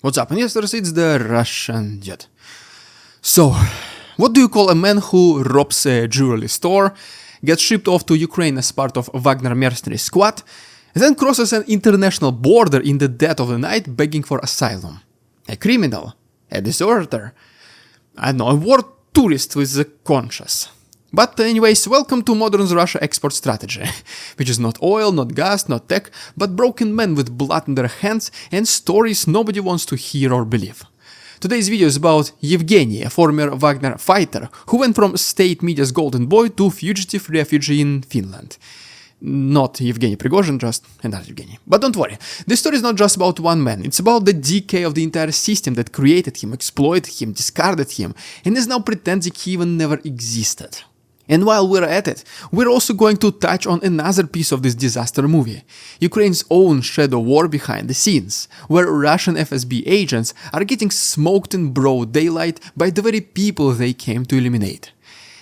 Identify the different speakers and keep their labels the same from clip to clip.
Speaker 1: What's up, investors? It's the Russian dude. So, what do you call a man who robs a jewelry store, gets shipped off to Ukraine as part of Wagner mercenary squad, then crosses an international border in the dead of the night begging for asylum? A criminal? A deserter? I don't know, a war tourist with a conscience. But anyways, welcome to modern Russia export strategy, which is not oil, not gas, not tech, but broken men with blood in their hands and stories nobody wants to hear or believe. Today's video is about Yevgeny, a former Wagner fighter, who went from state media's golden boy to fugitive refugee in Finland. Not Yevgeny Prigozhin, just another Yevgeny. But don't worry, this story is not just about one man, it's about the decay of the entire system that created him, exploited him, discarded him, and is now pretending he even never existed. And while we're at it, we're also going to touch on another piece of this disaster movie, Ukraine's own shadow war behind the scenes, where Russian FSB agents are getting smoked in broad daylight by the very people they came to eliminate.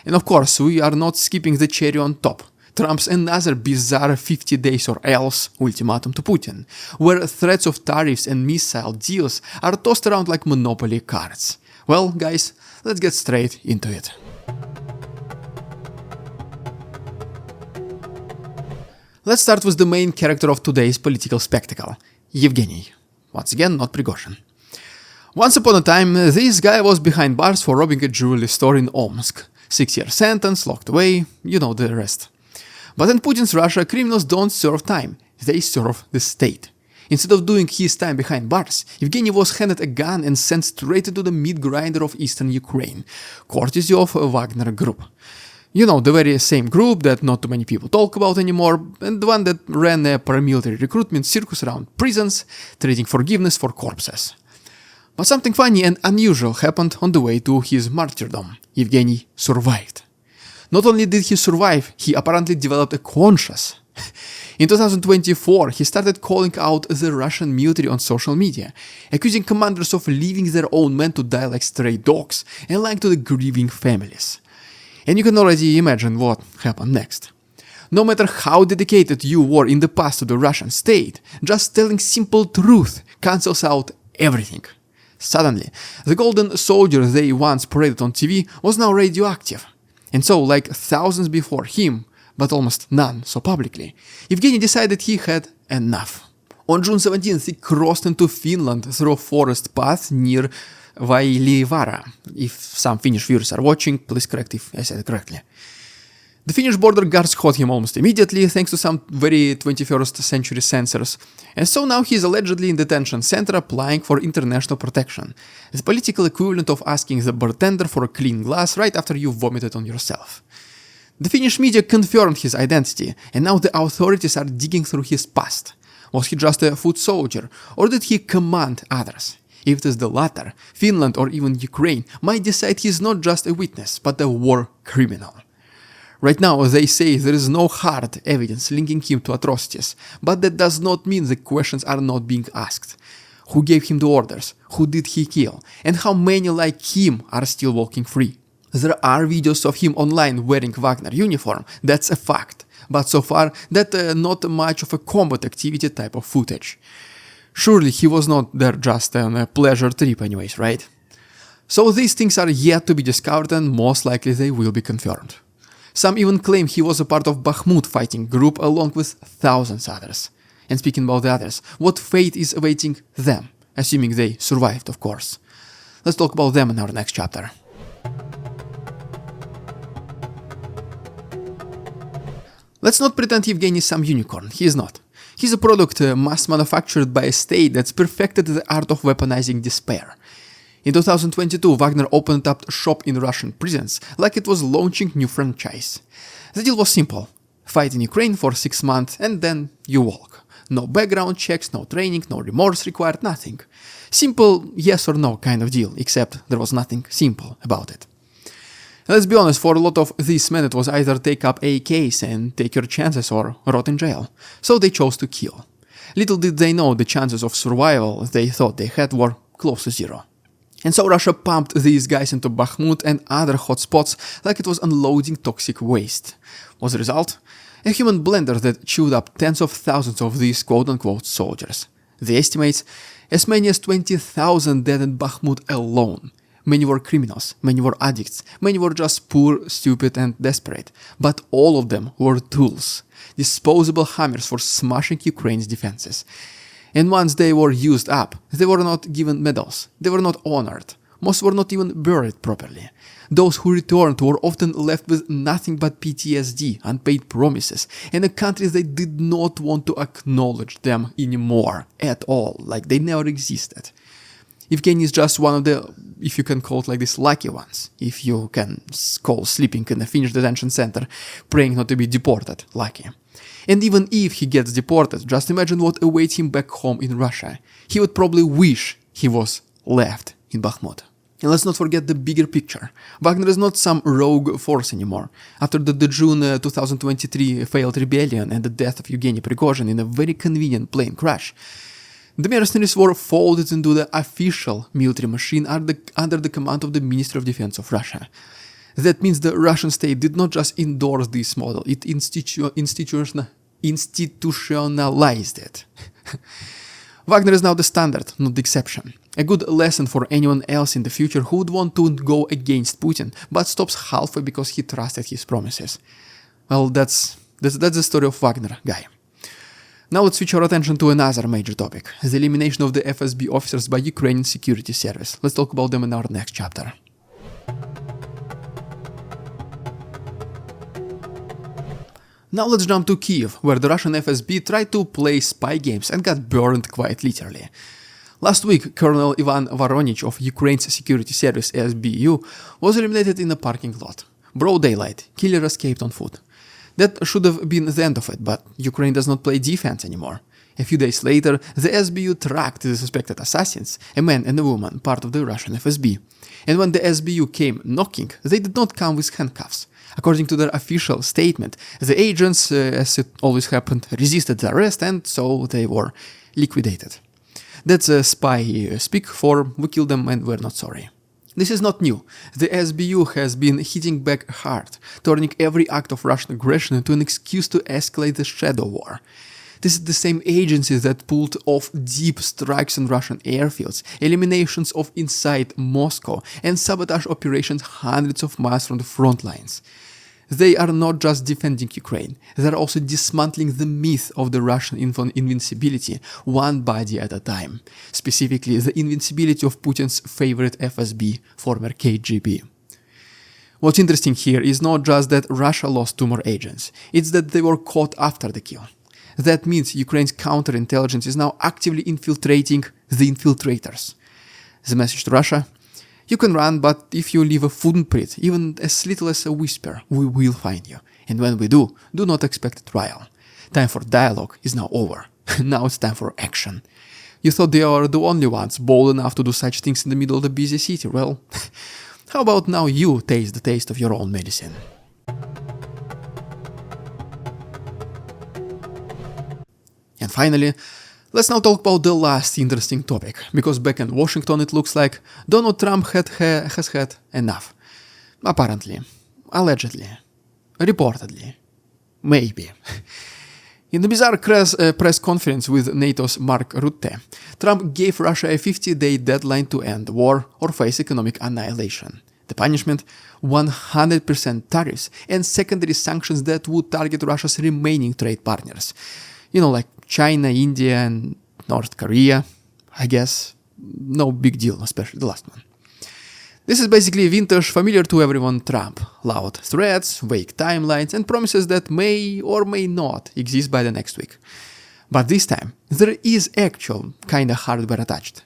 Speaker 1: And of course, we are not skipping the cherry on top, Trump's another bizarre 50 days or else ultimatum to Putin, where threats of tariffs and missile deals are tossed around like Monopoly cards. Well, guys, let's get straight into it. Let's start with the main character of today's political spectacle, Yevgeny. Once again, not Prigozhin. Once upon a time, this guy was behind bars for robbing a jewelry store in Omsk. 6-year sentence, locked away, you know the rest. But in Putin's Russia, criminals don't serve time, they serve the state. Instead of doing his time behind bars, Yevgeny was handed a gun and sent straight into the meat grinder of eastern Ukraine, courtesy of Wagner Group. You know, the very same group that not too many people talk about anymore, and the one that ran a paramilitary recruitment circus around prisons, trading forgiveness for corpses. But something funny and unusual happened on the way to his martyrdom. Yevgeny survived. Not only did he survive, he apparently developed a conscience. In 2024, he started calling out the Russian military on social media, accusing commanders of leaving their own men to die like stray dogs and lying to the grieving families. And you can already imagine what happened next. No matter how dedicated you were in the past to the Russian state, just telling simple truth cancels out everything. Suddenly, the golden soldier they once paraded on TV was now radioactive. And so, like thousands before him, but almost none so publicly, Yevgeny decided he had enough. On June 17th, he crossed into Finland through a forest path near Vailivaara. If some Finnish viewers are watching, please correct if I said it correctly. The Finnish border guards caught him almost immediately thanks to some very 21st century sensors, and so now he is allegedly in detention center applying for international protection, the political equivalent of asking the bartender for a clean glass right after you vomited on yourself. The Finnish media confirmed his identity, and now the authorities are digging through his past. Was he just a foot soldier, or did he command others? If it is the latter, Finland or even Ukraine might decide he is not just a witness, but a war criminal. Right now, they say there is no hard evidence linking him to atrocities, but that does not mean the questions are not being asked. Who gave him the orders? Who did he kill? And how many like him are still walking free? There are videos of him online wearing Wagner uniform, that's a fact, but so far that not much of a combat activity type of footage. Surely he was not there just on a pleasure trip anyways, right? So these things are yet to be discovered and most likely they will be confirmed. Some even claim he was a part of Bakhmut fighting group along with thousands others. And speaking about the others, what fate is awaiting them? Assuming they survived, of course. Let's talk about them in our next chapter. Let's not pretend Yevgeny is some unicorn, he is not. He's a product mass manufactured by a state that's perfected the art of weaponizing despair. In 2022, Wagner opened up shop in Russian prisons like it was launching new franchise. The deal was simple. Fight in Ukraine for 6 months and then you walk. No background checks, no training, no remorse required, nothing. Simple yes or no kind of deal, except there was nothing simple about it. Let's be honest, for a lot of these men it was either take up AKs and take your chances or rot in jail. So they chose to kill. Little did they know the chances of survival they thought they had were close to zero. And so Russia pumped these guys into Bakhmut and other hotspots like it was unloading toxic waste. What's the result? A human blender that chewed up tens of thousands of these quote-unquote soldiers. The estimates, As many as 20,000 dead in Bakhmut alone. Many were criminals, many were addicts, many were just poor, stupid and desperate. But all of them were tools, disposable hammers for smashing Ukraine's defenses. And once they were used up, they were not given medals, they were not honored. Most were not even buried properly. Those who returned were often left with nothing but PTSD, unpaid promises, and a country that did not want to acknowledge them anymore at all, like they never existed. Yevgeny is just one of the, if you can call it like this, lucky ones. If you can call sleeping in a Finnish detention center, praying not to be deported, lucky. And even if he gets deported, just imagine what awaits him back home in Russia. He would probably wish he was left in Bakhmut. And let's not forget the bigger picture. Wagner is not some rogue force anymore. After the June 2023 failed rebellion and the death of Yevgeny Prigozhin in a very convenient plane crash, the mercenaries were folded into the official military machine under the command of the Ministry of Defense of Russia. That means the Russian state did not just endorse this model, it institutionalized it. Wagner is now the standard, not the exception. A good lesson for anyone else in the future who would want to go against Putin, but stops halfway because he trusted his promises. Well, that's the story of Wagner guy. Now let's switch our attention to another major topic, the elimination of the FSB officers by Ukrainian security service. Let's talk about them in our next chapter. Now let's jump to Kyiv, where the Russian FSB tried to play spy games and got burned quite literally. Last week, Colonel Ivan Voronich of Ukraine's security service SBU was eliminated in a parking lot. Broad daylight, killer escaped on foot. That should have been the end of it, but Ukraine does not play defense anymore. A few days later, the SBU tracked the suspected assassins, a man and a woman, part of the Russian FSB. And when the SBU came knocking, they did not come with handcuffs. According to their official statement, the agents, as it always happened, resisted the arrest and so they were liquidated. That's a spy speak for we killed them and we're not sorry. This is not new. The SBU has been hitting back hard, turning every act of Russian aggression into an excuse to escalate the shadow war. This is the same agency that pulled off deep strikes on Russian airfields, eliminations of inside Moscow, and sabotage operations hundreds of miles from the front lines. They are not just defending Ukraine, they are also dismantling the myth of the Russian invincibility, one body at a time, specifically the invincibility of Putin's favorite FSB, former KGB. What's interesting here is not just that Russia lost 2 more agents, it's that they were caught after the kill. That means Ukraine's counterintelligence is now actively infiltrating the infiltrators. The message to Russia: you can run, but if you leave a footprint, even as little as a whisper, we will find you. And when we do not expect a trial. Time for dialogue is now over. Now it's time for action. You thought they are the only ones bold enough to do such things in the middle of the busy city. Well, how about now you taste the taste of your own medicine? And finally, let's now talk about the last interesting topic, because back in Washington it looks like Donald Trump has had enough. Apparently, allegedly, reportedly, maybe. In the bizarre press conference with NATO's Mark Rutte, Trump gave Russia a 50-day deadline to end the war or face economic annihilation. The punishment? 100% tariffs and secondary sanctions that would target Russia's remaining trade partners. Like China, India, and North Korea, I guess. No big deal, especially the last one. This is basically vintage, familiar to everyone Trump. Loud threats, vague timelines, and promises that may or may not exist by the next week. But this time, there is actual kinda hardware attached.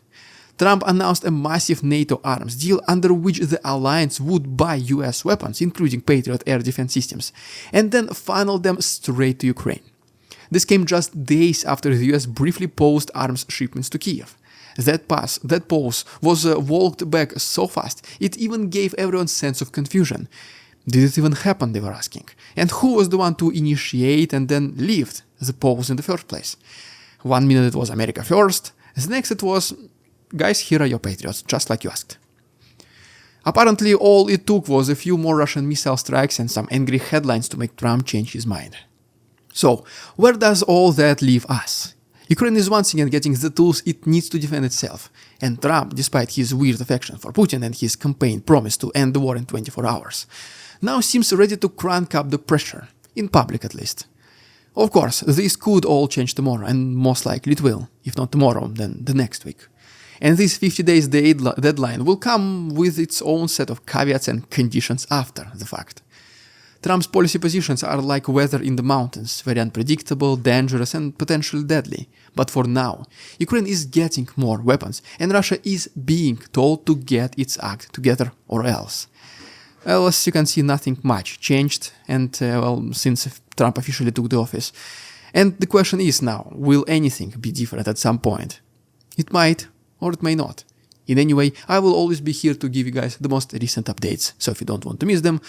Speaker 1: Trump announced a massive NATO arms deal under which the alliance would buy US weapons, including Patriot air defense systems, and then funnel them straight to Ukraine. This came just days after the US briefly paused arms shipments to Kyiv. That pause was walked back so fast, it even gave everyone a sense of confusion. Did it even happen, they were asking? And who was the one to initiate and then lift the pause in the first place? 1 minute it was America first, the next it was, guys, here are your patriots, just like you asked. Apparently all it took was a few more Russian missile strikes and some angry headlines to make Trump change his mind. So, where does all that leave us? Ukraine is once again getting the tools it needs to defend itself, and Trump, despite his weird affection for Putin and his campaign promise to end the war in 24 hours, now seems ready to crank up the pressure, in public at least. Of course, this could all change tomorrow, and most likely it will, if not tomorrow, then the next week. And this 50 days deadline will come with its own set of caveats and conditions after the fact. Trump's policy positions are like weather in the mountains, very unpredictable, dangerous and potentially deadly. But for now, Ukraine is getting more weapons and Russia is being told to get its act together or else. Well, as you can see, nothing much changed and since Trump officially took the office. And the question is now, will anything be different at some point? It might, or it may not. In any way, I will always be here to give you guys the most recent updates, so if you don't want to miss them,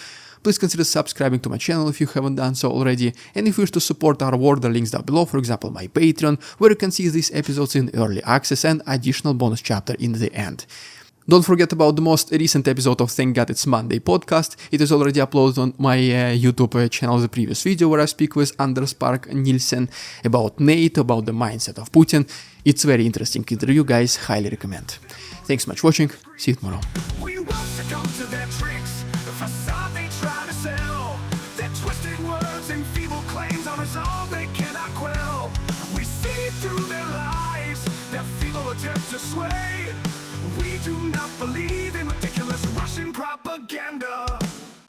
Speaker 1: please consider subscribing to my channel if you haven't done so already, and if you wish to support our war, the links down below, for example my Patreon, where you can see these episodes in early access and additional bonus chapter in the end. Don't forget about the most recent episode of Thank God It's Monday podcast. It is already uploaded on my YouTube channel, the previous video where I speak with Anders Park Nielsen about NATO, about the mindset of Putin. It's very interesting interview, guys, highly recommend. Thanks so much for watching, see you tomorrow.